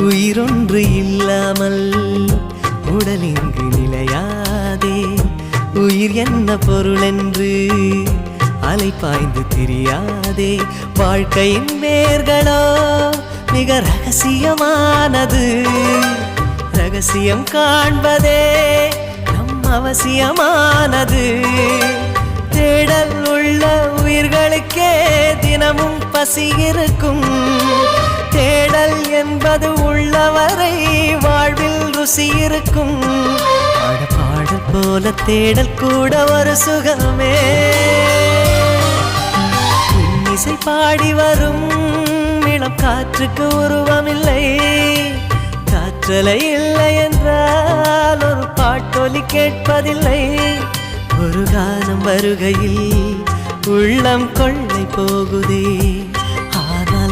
உயிரொன்று இல்லாமல் உடல் இங்கு நிலையாதே. உயிர் என்ன பொருள் என்று அலை பாய்ந்து தெரியாதே. வாழ்க்கையின் வேர்களோ மிக ரகசியமானது. ரகசியம் காண்பதே நம் அவசியமானது. தேடல் உள்ள உயிர்களுக்கே தினமும் பசி இருக்கும். தேடல் என்பது உள்ளவரை வாழ்வில் ருசி இருக்கும். பாடல் போல தேடல் கூட ஒரு சுகமே. இசை பாடி வரும் இளம் காற்றுக்கு உருவமில்லை. காற்றலை இல்லை என்றால் ஒரு பாட்டொலி கேட்பதில்லை. ஒரு காலம் வருகையில் உள்ளம் கொள்ளை போகுதே.